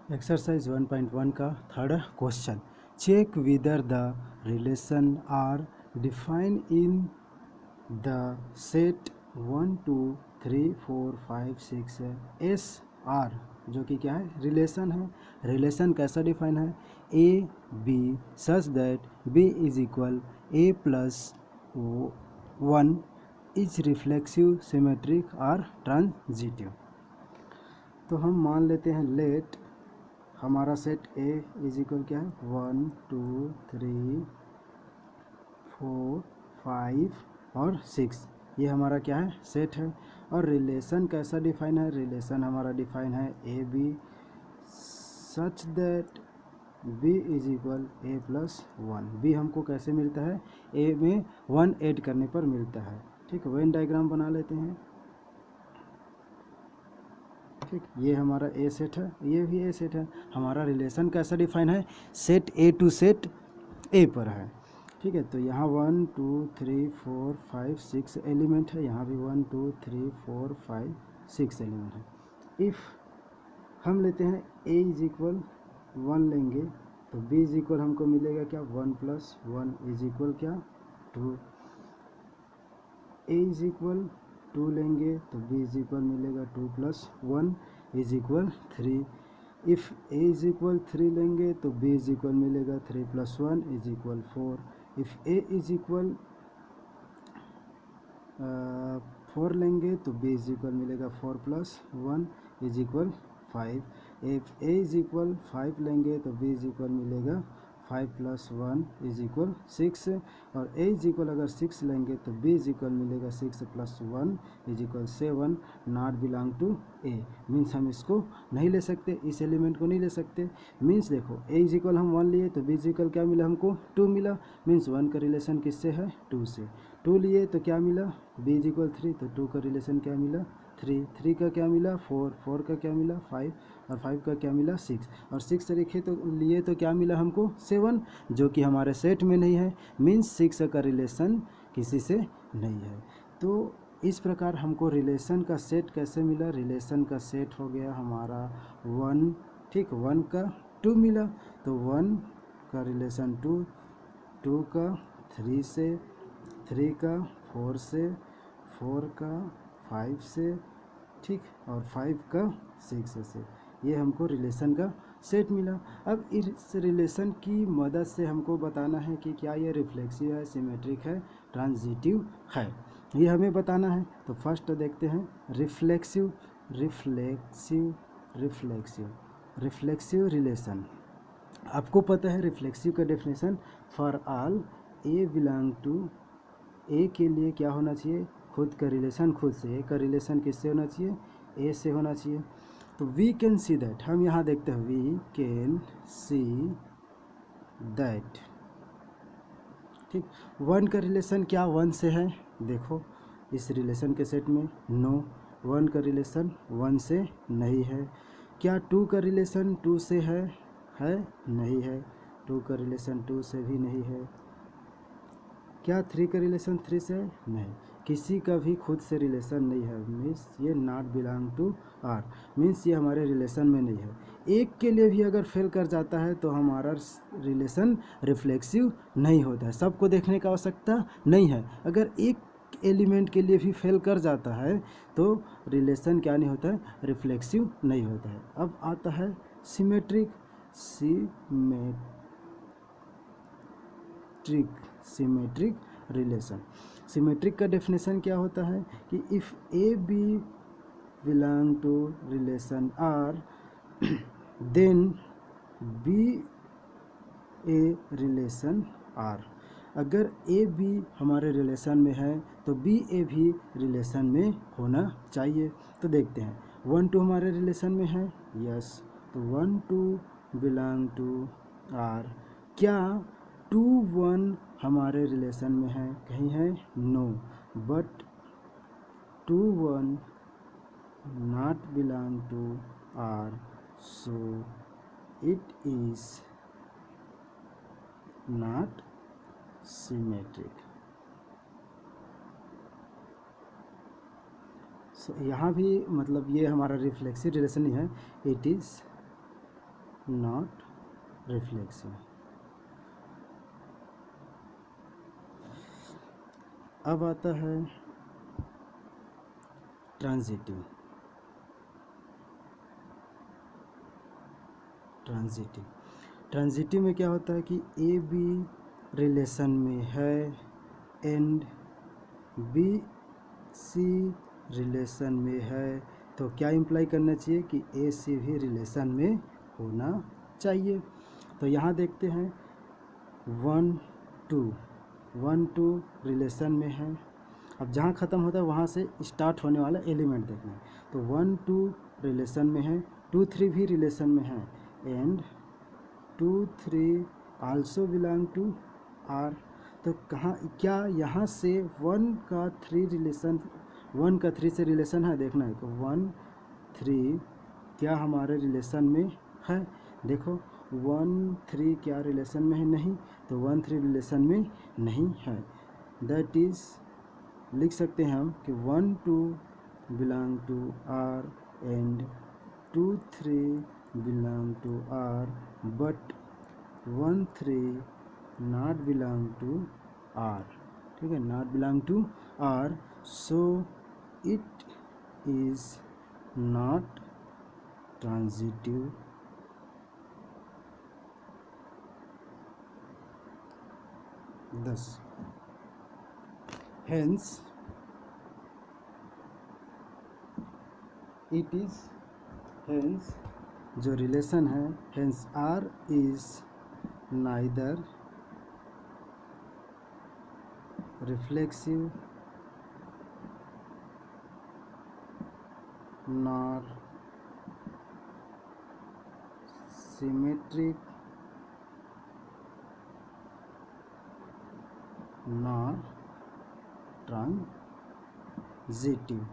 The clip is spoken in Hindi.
एक्सरसाइज 1.1 का third question, check whether the relation are define in the set 1 2 3 4 5 6 S R, जो कि क्या है, रिलेशन है। रिलेशन कैसा डिफाइन है, A B such that B is equal A plus 1 is reflexive symmetric और ट्रांजिटिव। तो हम मान लेते हैं लेट हमारा सेट ए इज इक्वल क्या है, 1 2 3 4 5 और 6, ये हमारा क्या है, सेट है। और रिलेशन कैसा डिफाइन है, रिलेशन हमारा डिफाइन है A B such that B is equal A plus 1। B हमको कैसे मिलता है, ए में 1 ऐड करने पर मिलता है। ठीक है, वेन डायग्राम बना लेते हैं। ठीक, ये हमारा ए सेट है, ये भी ए सेट है। हमारा रिलेशन कैसा डिफाइन है, set A to set A पर है। ठीक है, तो यहाँ 1 2 3 4 5 6 एलिमेंट है, यहाँ भी 1 2 3 4 5 6 एलिमेंट है। इफ़ हम लेते हैं ए इज इक्वल 1 लेंगे तो बी इज इक्वल हमको मिलेगा क्या, 1 प्लस 1 इज इक्वल क्या, 2। ए इज इक्वल 2 लेंगे तो बी इज इक्वल मिलेगा 2 plus 1 is equal 3। If A is equal 3 लेंगे तो बी इज इक्वल मिलेगा 3 plus 1 is equal 4। If A is equal 4 लेंगे तो बी इज इक्वल मिलेगा 4 plus 1 is equal 5। If A is equal 5 लेंगे तो बी इज इक्वल मिलेगा 5 प्लस 1 इज इक्वल 6। और ए इज इक्वल अगर 6 लेंगे तो बी इज इक्वल मिलेगा 6 plus 1 is equal 7, not belong to A. Means हम इसको नहीं ले सकते, इस एलिमेंट को नहीं ले सकते। मीन्स देखो ए इज इक्वल हम 1 लिए तो बी इज इक्वल क्या मिला हमको, 2 मिला। मीन्स 1 का रिलेशन किससे है, 2 से। 2 लिए तो क्या मिला, बी इज इक्वल 3, तो 2 का रिलेशन क्या मिला, 3। 3 का क्या मिला, 4। 4 का क्या मिला, 5। और 5 का क्या मिला, 6। और 6 लिखे तो लिए तो क्या मिला हमको, 7, जो कि हमारे सेट में नहीं है। मीन्स 6 का रिलेशन किसी से नहीं है। तो इस प्रकार हमको रिलेशन का सेट कैसे मिला, रिलेशन का सेट हो गया हमारा 1। ठीक, 1 का 2 मिला तो 1 का रिलेशन 2, 2 का 3 से, 3 का 4 से, 4 का 5 से, ठीक, और 5 का 6 से। ये हमको रिलेशन का सेट मिला। अब इस रिलेशन की मदद से हमको बताना है कि क्या ये रिफ्लेक्सिव है, सिमेट्रिक है, ट्रांजिटिव है, ये हमें बताना है। तो फर्स्ट देखते हैं reflexive reflexive reflexive reflexive relation. आपको पता है रिफ्लेक्सिव का definition, for all A belong to, A के लिए क्या होना चाहिए, खुद का रिलेशन खुद से। ए का रिलेशन किससे होना चाहिए, ए से होना चाहिए। तो वी कैन सी दैट, हम यहाँ देखते हैं वी कैन सी दैट। ठीक, 1 का रिलेशन क्या 1 से है, देखो इस रिलेशन के सेट में नो, 1 का रिलेशन 1 से नहीं है। क्या 2 का रिलेशन 2 से है नहीं है। 2 का रिलेशन 2 से भी नहीं है। क्या 3 का रिलेशन 3 से है, नहीं। किसी का भी खुद से रिलेशन नहीं है। मीन्स ये not belong to R, means ये हमारे रिलेशन में नहीं है। एक के लिए भी अगर फेल कर जाता है तो हमारा रिलेशन रिफ्लेक्सिव नहीं होता है। सबको देखने का आवश्यकता नहीं है। अगर एक एलिमेंट के लिए भी फेल कर जाता है तो रिलेशन क्या नहीं होता है, रिफ्लेक्सिव नहीं होता है। अब आता है सिमेट्रिक सिमेट्रिक रिलेशन। सिमेट्रिक का डेफिनेशन क्या होता है कि if A B belong to relation R then B A relation R. अगर ए बी हमारे रिलेशन में है तो बी ए भी रिलेशन में होना चाहिए। तो देखते हैं 1 2 हमारे रिलेशन में है, यस, तो 1 2 बिलोंग टू आर। क्या 2 1 हमारे रिलेशन में है, कहीं है, no, but 2 1 not belong to R, so it is not symmetric. So यहाँ भी मतलब ये हमारा रिफ्लेक्सिव रिलेशन ही है, इट इज़ नॉट रिफ्लेक्सिव। अब आता है ट्रांजिटिव। ट्रांजिटिव में क्या होता है कि ए बी रिलेशन में है एंड बी सी रिलेशन में है, तो क्या इम्प्लाई करना चाहिए कि ए सी भी रिलेशन में होना चाहिए। तो यहाँ देखते हैं 1 2 रिलेशन में है। अब जहाँ ख़त्म होता है वहाँ से स्टार्ट होने वाला एलिमेंट देखना है। तो 1 2 रिलेशन में है, 2 3 भी रिलेशन में है and 2 3 also belong to R. तो कहाँ क्या यहाँ से 1 का 3 से रिलेशन है, देखना है। तो 1 3 क्या हमारे रिलेशन में है, देखो 1 3 क्या रिलेशन में है, नहीं। तो 1 3 रिलेशन में नहीं है। दैट इज़ लिख सकते हैं हम कि 1 2 belong to R and 2 3 belong to R but 1 3 not belong to R. ठीक है, not belong to R, so it is not transitive. thus hence it is, hence जो रिलेशन है, hence R is neither reflexive nor symmetric nor transitive।